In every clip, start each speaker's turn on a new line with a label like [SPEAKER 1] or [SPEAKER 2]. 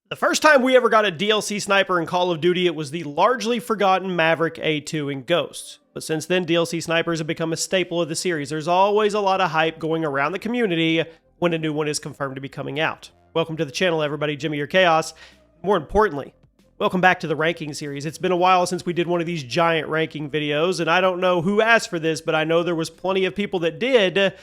[SPEAKER 1] The first time we ever got a DLC sniper in Call of Duty, it was the largely forgotten Maverick A2 in Ghosts. But since then, DLC snipers have become a staple of the series. There's always a lot of hype going around the community when a new one is confirmed to be coming out. Welcome to the channel, everybody. Jimmy, your Chaos. More importantly, welcome back to the ranking series. It's been a while since we did one of these giant ranking videos, and I don't know who asked for this, but I know there was plenty of people that did, and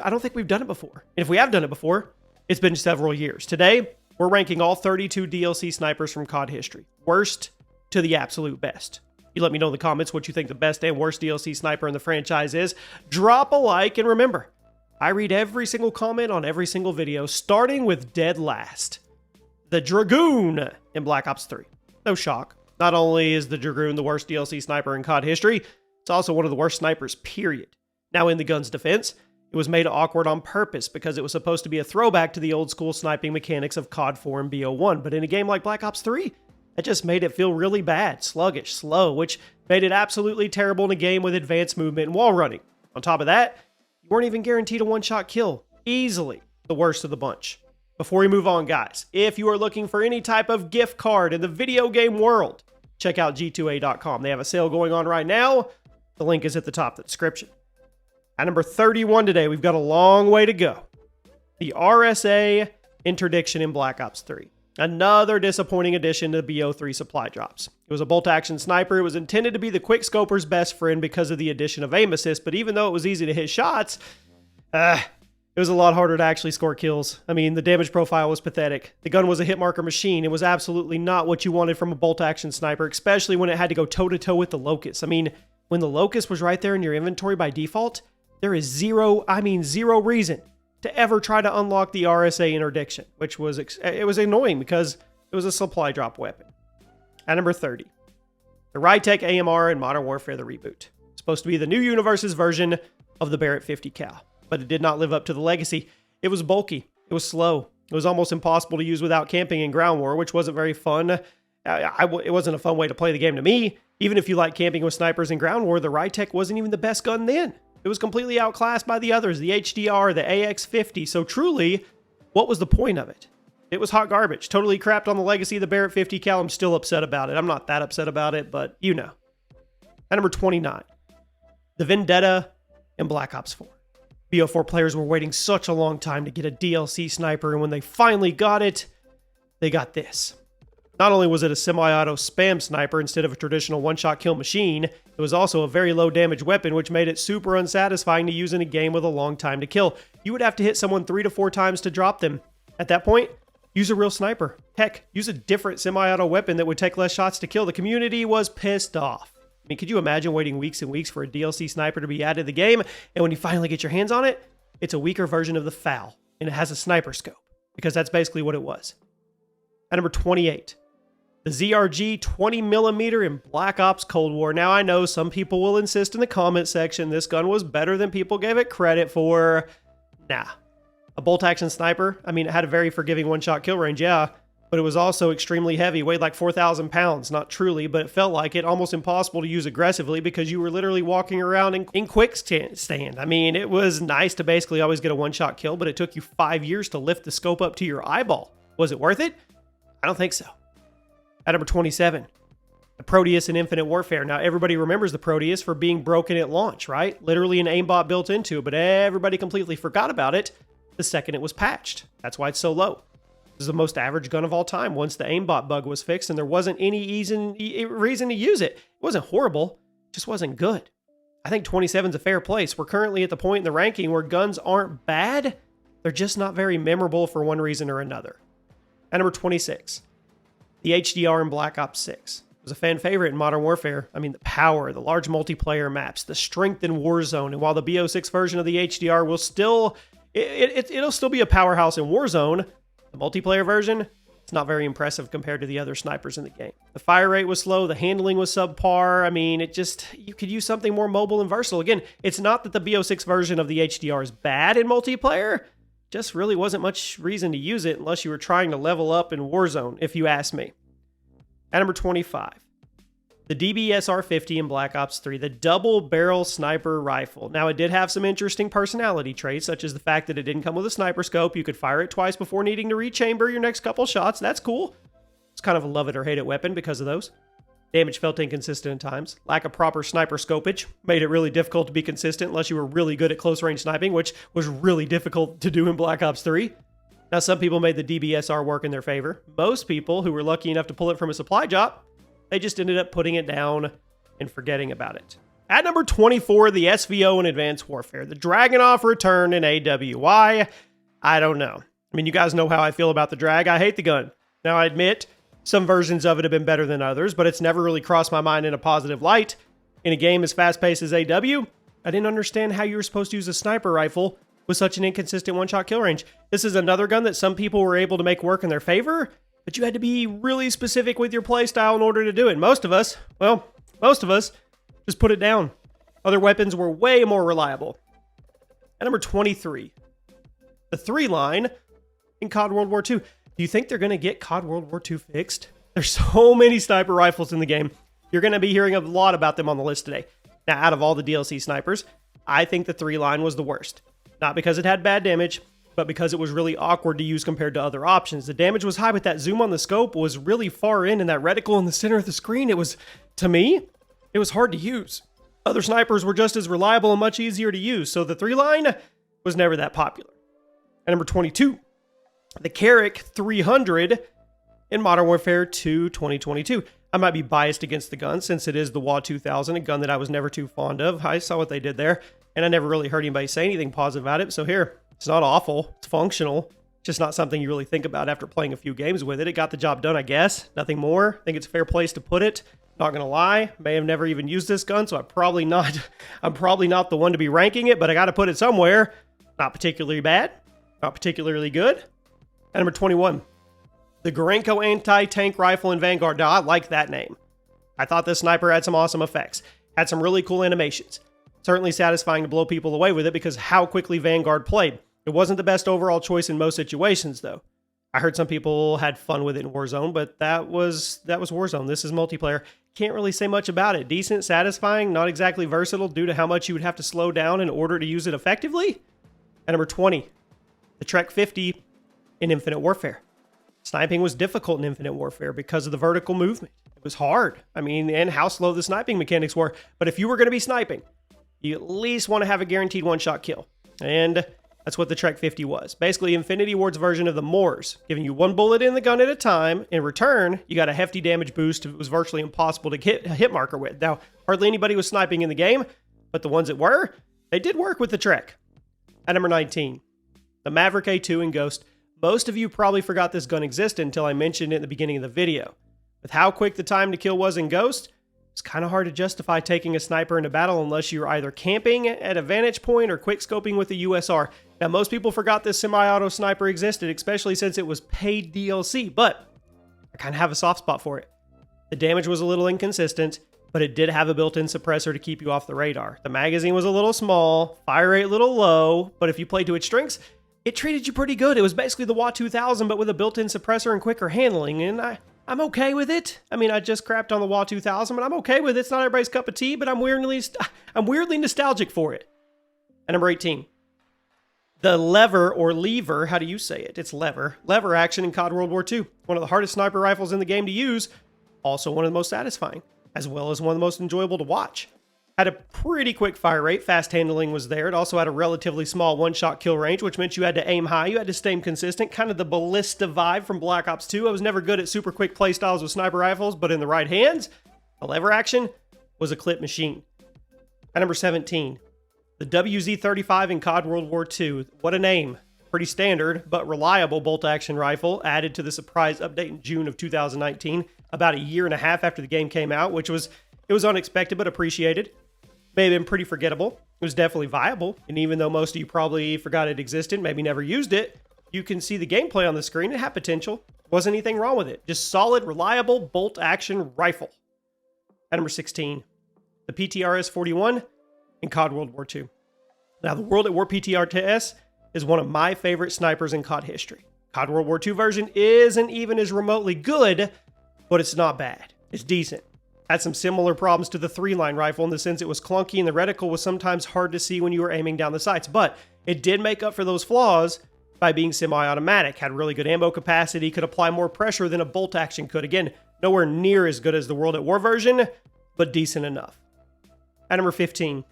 [SPEAKER 1] I don't think we've done it before. And if we have done it before, it's been several years. Today, we're ranking all 32 DLC snipers from COD history, worst to the absolute best. You let me know in the comments what you think the best and worst DLC sniper in the franchise is. Drop a like, and remember, I read every single comment on every single video, starting with dead last. The Dragoon in Black Ops 3. No shock. Not only is the Dragoon the worst DLC sniper in COD history, it's also one of the worst snipers, period. Now, in the gun's defense, it was made awkward on purpose because it was supposed to be a throwback to the old school sniping mechanics of COD 4 and BO1, but in a game like Black Ops 3, it just made it feel really bad, sluggish, slow, which made it absolutely terrible in a game with advanced movement and wall running. On top of that, you weren't even guaranteed a one-shot kill. Easily the worst of the bunch. Before we move on, guys, if you are looking for any type of gift card in the video game world, check out g2a.com. They have a sale going on right now. The link is at the top of the description. At number 31 today, we've got a long way to go. The RSA Interdiction in Black Ops 3. Another disappointing addition to the BO3 supply drops. It was a bolt-action sniper. It was intended to be the quickscoper's best friend because of the addition of aim assist, but even though it was easy to hit shots, it was a lot harder to actually score kills. I mean, the damage profile was pathetic. The gun was a hit marker machine. It was absolutely not what you wanted from a bolt-action sniper, especially when it had to go toe-to-toe with the Locust. I mean, when the Locust was right there in your inventory by default, there is zero reason to ever try to unlock the RSA Interdiction, which was annoying because it was a supply drop weapon. At number 30, the Tech AMR in Modern Warfare the Reboot. It's supposed to be the new universe's version of the Barrett 50 cal, but it did not live up to the legacy. It was bulky. It was slow. It was almost impossible to use without camping in ground war, which wasn't very fun. It wasn't a fun way to play the game to me. Even if you like camping with snipers in ground war, the Tech wasn't even the best gun then. It was completely outclassed by the others, the HDR, the AX50. So truly, what was the point of it? It was hot garbage. Totally crapped on the legacy of the Barrett 50 cal. I'm still upset about it. I'm not that upset about it, but you know. At number 29, the Vendetta in Black Ops 4. BO4 players were waiting such a long time to get a DLC sniper, and when they finally got it, they got this. Not only was it a semi-auto spam sniper instead of a traditional one-shot kill machine, it was also a very low damage weapon, which made it super unsatisfying to use in a game with a long time to kill. You would have to hit someone 3 to 4 times to drop them. At that point, use a real sniper. Heck, use a different semi-auto weapon that would take less shots to kill. The community was pissed off. I mean, could you imagine waiting weeks and weeks for a DLC sniper to be added to the game, and when you finally get your hands on it, it's a weaker version of the FAL, and it has a sniper scope, because that's basically what it was. At number 28, the ZRG 20mm in Black Ops Cold War. Now, I know some people will insist in the comment section this gun was better than people gave it credit for. Nah. A bolt-action sniper, I mean, it had a very forgiving one-shot kill range, yeah, but it was also extremely heavy, weighed like 4,000 pounds. Not truly, but it felt like it. Almost impossible to use aggressively because you were literally walking around in quick stand. I mean, it was nice to basically always get a one-shot kill, but it took you 5 years to lift the scope up to your eyeball. Was it worth it? I don't think so. At number 27, the Proteus in Infinite Warfare. Now, everybody remembers the Proteus for being broken at launch, right? Literally an aimbot built into it, but everybody completely forgot about it the second it was patched. That's why it's so low. This is the most average gun of all time once the aimbot bug was fixed, and there wasn't any reason to use it. It wasn't horrible, it just wasn't good. I think 27 is a fair place. We're currently at the point in the ranking where guns aren't bad, they're just not very memorable for one reason or another. At number 26, the HDR in Black Ops 6. It was a fan favorite in Modern Warfare. I mean, the power, the large multiplayer maps, the strength in Warzone, and while the BO6 version of the HDR will still, it'll still be a powerhouse in Warzone, the multiplayer version, it's not very impressive compared to the other snipers in the game. The fire rate was slow, the handling was subpar. I mean, you could use something more mobile and versatile. Again, it's not that the BO6 version of the HDR is bad in multiplayer, just really wasn't much reason to use it unless you were trying to level up in Warzone, if you ask me. At number 25, the DBSR 50 in Black Ops 3, the double barrel sniper rifle. Now, it did have some interesting personality traits, such as the fact that it didn't come with a sniper scope. You could fire it twice before needing to rechamber your next couple shots. That's cool. It's kind of a love it or hate it weapon because of those. Damage felt inconsistent at times. Lack of proper sniper scopage made it really difficult to be consistent unless you were really good at close range sniping, which was really difficult to do in Black Ops 3. Now, some people made the DBSR work in their favor. Most people who were lucky enough to pull it from a supply drop, they just ended up putting it down and forgetting about it. At number 24, the SVO in Advanced Warfare. The Dragunov return in AWI. I don't know. I mean, you guys know how I feel about the Drag. I hate the gun. Now, I admit, some versions of it have been better than others, but it's never really crossed my mind in a positive light. In a game as fast-paced as AW, I didn't understand how you were supposed to use a sniper rifle with such an inconsistent one-shot kill range. This is another gun that some people were able to make work in their favor, but you had to be really specific with your playstyle in order to do it. Most of us just put it down. Other weapons were way more reliable. At number 23, the Threeline in COD World War II. Do you think they're going to get COD World War II fixed? There's so many sniper rifles in the game. You're going to be hearing a lot about them on the list today. Now, out of all the DLC snipers, I think the Threeline was the worst. Not because it had bad damage, but because it was really awkward to use compared to other options. The damage was high, but that zoom on the scope was really far in, and that reticle in the center of the screen, to me, it was hard to use. Other snipers were just as reliable and much easier to use, so the Threeline was never that popular. At number 22, the Carrick 300 in Modern Warfare 2 2022. I might be biased against the gun since it is the WA 2000, a gun that I was never too fond of. I saw what they did there, and I never really heard anybody say anything positive about it. So here, it's not awful. It's functional. Just not something you really think about after playing a few games with it. It got the job done, I guess. Nothing more. I think it's a fair place to put it. Not gonna lie, may have never even used this gun, so I'm probably not the one to be ranking it, but I gotta put it somewhere. Not particularly bad. Not particularly good. At number 21, the Gorenko anti-tank rifle in Vanguard. Now, I like that name. I thought this sniper had some awesome effects. Had some really cool animations. Certainly satisfying to blow people away with it because how quickly Vanguard played. It wasn't the best overall choice in most situations, though. I heard some people had fun with it in Warzone, but that was Warzone. This is multiplayer. Can't really say much about it. Decent, satisfying, not exactly versatile due to how much you would have to slow down in order to use it effectively. At number 20, the Trek 50 in Infinite Warfare. Sniping was difficult in Infinite Warfare because of the vertical movement. It was hard. I mean, and how slow the sniping mechanics were. But if you were going to be sniping, you at least want to have a guaranteed one-shot kill. And that's what the Trek 50 was. Basically, Infinity Ward's version of the Moors, giving you one bullet in the gun at a time. In return, you got a hefty damage boost. It was virtually impossible to hit a hit marker with. Now, hardly anybody was sniping in the game, but the ones that were, they did work with the Trek. At number 19, the Maverick A2 in Ghost. Most of you probably forgot this gun existed until I mentioned it at the beginning of the video. With how quick the time to kill was in Ghost, it's kind of hard to justify taking a sniper into battle unless you're either camping at a vantage point or quick scoping with the USR. Now, most people forgot this semi-auto sniper existed, especially since it was paid DLC, but I kind of have a soft spot for it. The damage was a little inconsistent, but it did have a built-in suppressor to keep you off the radar. The magazine was a little small, fire rate a little low, but if you played to its strengths, it treated you pretty good. It was basically the WA 2000, but with a built-in suppressor and quicker handling, and I'm okay with it. I mean, I just crapped on the WA 2000, but I'm okay with it. It's not everybody's cup of tea, but I'm weirdly nostalgic for it. At number 18, the lever or lever, how do you say it? It's lever. Lever action in COD World War II. One of the hardest sniper rifles in the game to use, also one of the most satisfying, as well as one of the most enjoyable to watch. Had a pretty quick fire rate, fast handling was there. It also had a relatively small one-shot kill range, which meant you had to aim high, you had to stay consistent, kind of the ballista vibe from Black Ops 2. I was never good at super quick playstyles with sniper rifles, but in the right hands, the lever action was a clip machine. At number 17, the WZ-35 in COD World War II. What a name. Pretty standard, but reliable bolt-action rifle, added to the surprise update in June of 2019, about a year and a half after the game came out, it was unexpected but appreciated. May have been pretty forgettable. It was definitely viable, and even though most of you probably forgot it existed, maybe never used it, you can see the gameplay on the screen. It had potential. Wasn't anything wrong with it. Just solid, reliable, bolt-action rifle. At number 16, the PTRS-41 in COD World War II. Now, the World at War PTRS is one of my favorite snipers in COD history. COD World War II version isn't even as remotely good, but it's not bad. It's decent. Had some similar problems to the Threeline rifle in the sense it was clunky and the reticle was sometimes hard to see when you were aiming down the sights, but it did make up for those flaws by being semi-automatic. Had really good ammo capacity, could apply more pressure than a bolt action could. Again, nowhere near as good as the World at War version, but decent enough. At number 15,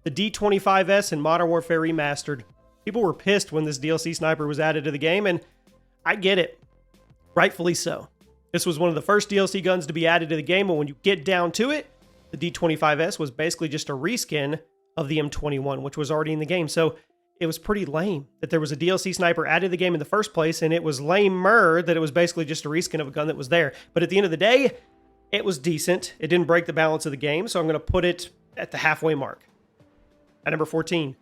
[SPEAKER 1] the D25S in Modern Warfare Remastered. People were pissed when this DLC sniper was added to the game, and I get it. Rightfully so. This was one of the first DLC guns to be added to the game, and when you get down to it, the D25S was basically just a reskin of the M21, which was already in the game. So it was pretty lame that there was a DLC sniper added to the game in the first place, and it was lamer that it was basically just a reskin of a gun that was there. But at the end of the day, it was decent. It didn't break the balance of the game, so I'm going to put it at the halfway mark. At number 14,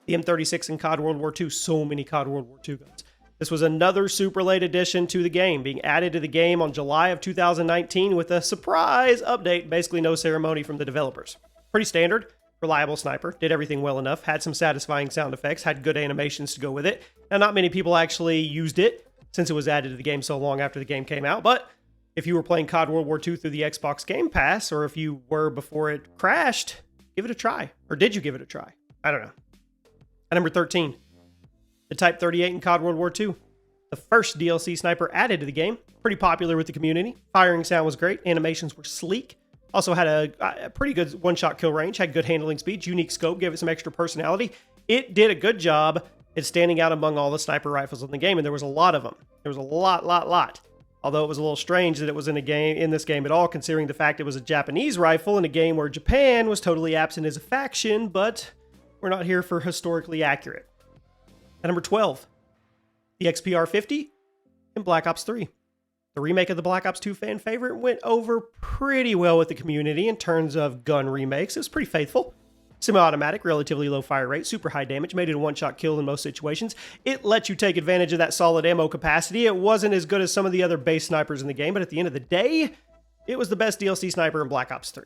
[SPEAKER 1] the M36 in COD World War II. So many COD World War II guns. This was another super late addition to the game, being added to the game on July of 2019 with a surprise update, basically no ceremony from the developers. Pretty standard, reliable sniper, did everything well enough, had some satisfying sound effects, had good animations to go with it. Now, not many people actually used it since it was added to the game so long after the game came out, but if you were playing COD World War II through the Xbox Game Pass, or if you were before it crashed, give it a try. Or did you give it a try? I don't know. At number 13, the Type 38 in COD World War II. The first DLC sniper added to the game. Pretty popular with the community. Firing sound was great. Animations were sleek. Also had a pretty good one-shot kill range. Had good handling speeds. Unique scope. Gave it some extra personality. It did a good job at standing out among all the sniper rifles in the game, and there was a lot of them. There was a lot. Although it was a little strange that it was in this game at all, considering the fact it was a Japanese rifle in a game where Japan was totally absent as a faction, but we're not here for historically accurate. At number 12, the XPR50 in Black Ops 3. The remake of the Black Ops 2 fan favorite went over pretty well with the community in terms of gun remakes. It was pretty faithful. Semi-automatic, relatively low fire rate, super high damage, made it a one-shot kill in most situations. It let you take advantage of that solid ammo capacity. It wasn't as good as some of the other base snipers in the game, but at the end of the day, it was the best DLC sniper in Black Ops 3.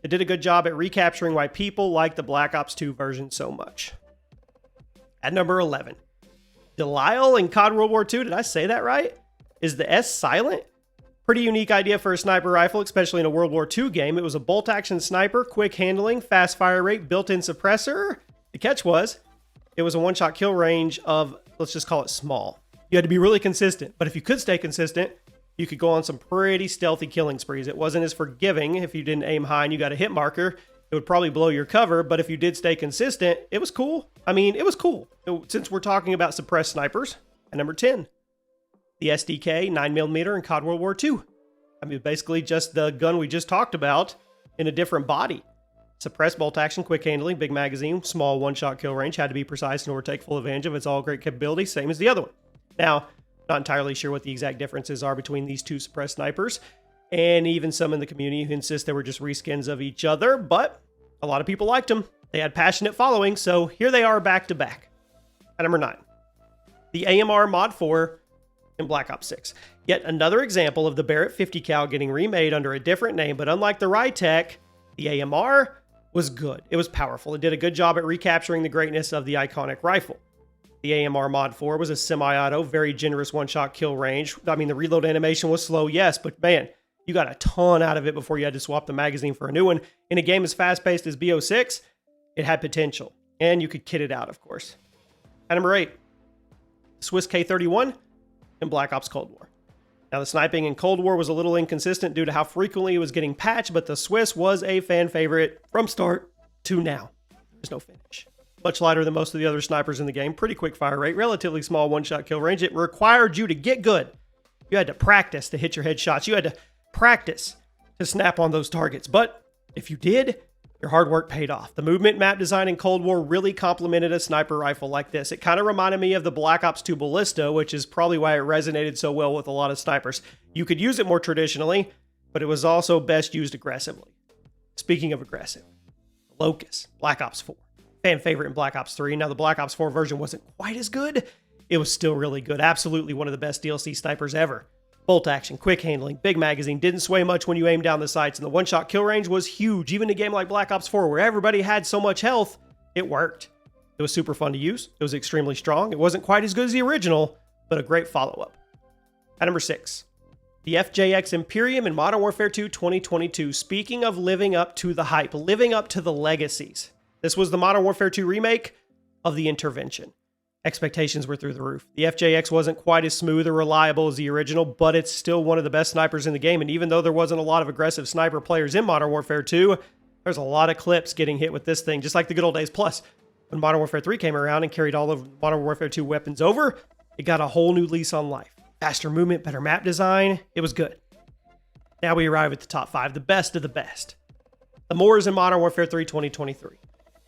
[SPEAKER 1] It did a good job at recapturing why people like the Black Ops 2 version so much. At number 11, Delisle in COD World War II, did I say that right? Is the S silent? Pretty unique idea for a sniper rifle, especially in a World War II game. It was a bolt-action sniper, quick handling, fast fire rate, built-in suppressor. The catch was, it was a one-shot kill range of, let's just call it small. You had to be really consistent, but if you could stay consistent, you could go on some pretty stealthy killing sprees. It wasn't as forgiving if you didn't aim high and you got a hit marker. It would probably blow your cover, but if you did stay consistent, it was cool. I mean, it was cool. Since we're talking about suppressed snipers, at number 10, the SDK 9mm in COD World War II. I mean, basically just the gun we just talked about in a different body. Suppressed bolt action, quick handling, big magazine, small one-shot kill range, had to be precise in order to take full advantage of its all great capabilities, same as the other one. Now, not entirely sure what the exact differences are between these two suppressed snipers, and even some in the community who insist they were just reskins of each other, but a lot of people liked them. They had passionate following, so here they are back to back. At number 9, the AMR Mod 4 in Black Ops 6. Yet another example of the Barrett 50 cal getting remade under a different name, but unlike the Rytec, the AMR was good. It was powerful. It did a good job at recapturing the greatness of the iconic rifle. The AMR Mod 4 was a semi-auto, very generous one-shot kill range. I mean, the reload animation was slow, yes, but man, you got a ton out of it before you had to swap the magazine for a new one. In a game as fast-paced as BO6, it had potential, and you could kit it out, of course. At number 8, Swiss K31 in Black Ops Cold War. Now, the sniping in Cold War was a little inconsistent due to how frequently it was getting patched, but the Swiss was a fan favorite from start to now. There's no finish. Much lighter than most of the other snipers in the game, pretty quick fire rate, relatively small one-shot kill range. It required you to get good. You had to practice to hit your headshots. You had to practice to snap on those targets. But if you did, your hard work paid off. The movement map design in Cold War really complemented a sniper rifle like this. It kind of reminded me of the Black Ops 2 Ballista, which is probably why it resonated so well with a lot of snipers. You could use it more traditionally, but it was also best used aggressively. Speaking of aggressive, Locust, Black Ops 4. Fan favorite in Black Ops 3. Now, the Black Ops 4 version wasn't quite as good. It was still really good. Absolutely one of the best DLC snipers ever. Bolt action, quick handling, big magazine, didn't sway much when you aimed down the sights, and the one-shot kill range was huge. Even in a game like Black Ops 4, where everybody had so much health, it worked. It was super fun to use. It was extremely strong. It wasn't quite as good as the original, but a great follow-up. At number 6, The FJX Imperium in Modern Warfare 2 2022. Speaking of living up to the hype, living up to the legacies. This was the Modern Warfare 2 remake of the Intervention. Expectations were through the roof. The FJX wasn't quite as smooth or reliable as the original, but it's still one of the best snipers in the game, and even though there wasn't a lot of aggressive sniper players in Modern Warfare 2, there's a lot of clips getting hit with this thing, just like the good old days. Plus, when Modern Warfare 3 came around and carried all of Modern Warfare 2 weapons over, it got a whole new lease on life. Faster movement, better map design, it was good. Now we arrive at the top 5, the best of the best. The Moors in Modern Warfare 3 2023.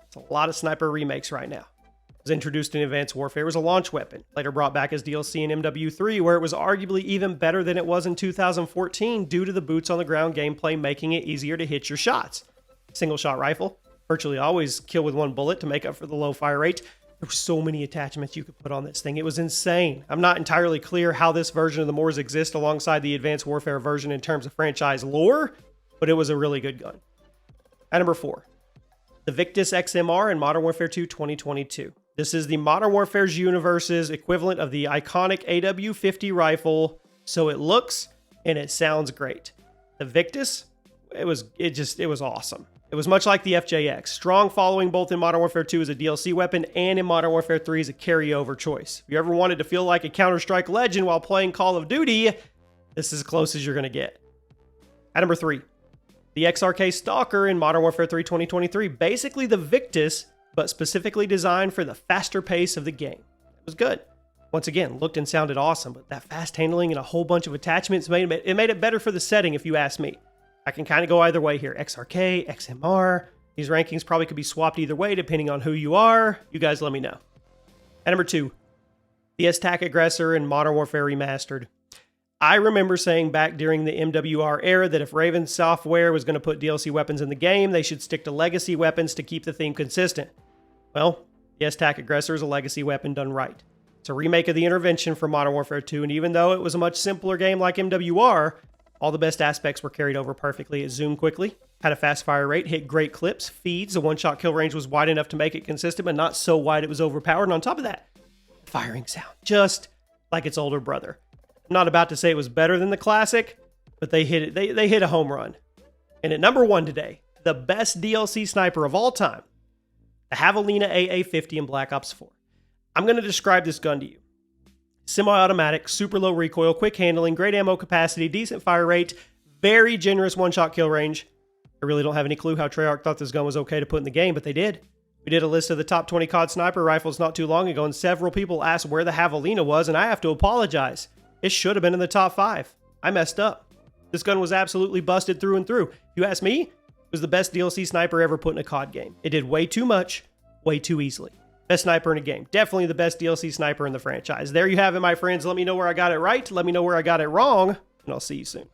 [SPEAKER 1] It's a lot of sniper remakes right now. It was introduced in Advanced Warfare as a launch weapon, later brought back as DLC in MW3, where it was arguably even better than it was in 2014 due to the boots on the ground gameplay making it easier to hit your shots. Single shot rifle, virtually always kill with one bullet to make up for the low fire rate. There were so many attachments you could put on this thing. It was insane. I'm not entirely clear how this version of the Moors exists alongside the Advanced Warfare version in terms of franchise lore, but it was a really good gun. At number 4, the Victus XMR in Modern Warfare 2 2022. This is the Modern Warfare's universe's equivalent of the iconic AW50 rifle, so it looks and it sounds great. The Victus, it was awesome. It was much like the FJX, strong following both in Modern Warfare 2 as a DLC weapon and in Modern Warfare 3 as a carryover choice. If you ever wanted to feel like a Counter-Strike legend while playing Call of Duty, this is as close as you're going to get. At number 3, the XRK Stalker in Modern Warfare 3 2023. Basically the Victus, but specifically designed for the faster pace of the game. It was good. Once again, looked and sounded awesome, but that fast handling and a whole bunch of attachments made it better for the setting if you ask me. I can kind of go either way here. XRK, XMR. These rankings probably could be swapped either way depending on who you are. You guys let me know. At number 2, the Tac Aggressor in Modern Warfare Remastered. I remember saying back during the MWR era that if Raven Software was going to put DLC weapons in the game, they should stick to legacy weapons to keep the theme consistent. Well, the Tac Aggressor is a legacy weapon done right. It's a remake of the Intervention from Modern Warfare 2, and even though it was a much simpler game like MWR, all the best aspects were carried over perfectly. It zoomed quickly, had a fast fire rate, hit great clips, feeds, the one-shot kill range was wide enough to make it consistent, but not so wide it was overpowered, and on top of that, firing sound, just like its older brother. I'm not about to say it was better than the classic, but they hit it. They hit a home run. And at number 1 today, the best DLC sniper of all time, the Havalina AA50 in Black Ops 4. I'm going to describe this gun to you. Semi-automatic, super low recoil, quick handling, great ammo capacity, decent fire rate, very generous one-shot kill range. I really don't have any clue how Treyarch thought this gun was okay to put in the game, but they did. We did a list of the top 20 COD sniper rifles not too long ago, and several people asked where the Havalina was, and I have to apologize. It should have been in the top 5. I messed up. This gun was absolutely busted through and through. If you ask me, it was the best DLC sniper ever put in a COD game. It did way too much, way too easily. Best sniper in a game. Definitely the best DLC sniper in the franchise. There you have it, my friends. Let me know where I got it right. Let me know where I got it wrong, and I'll see you soon.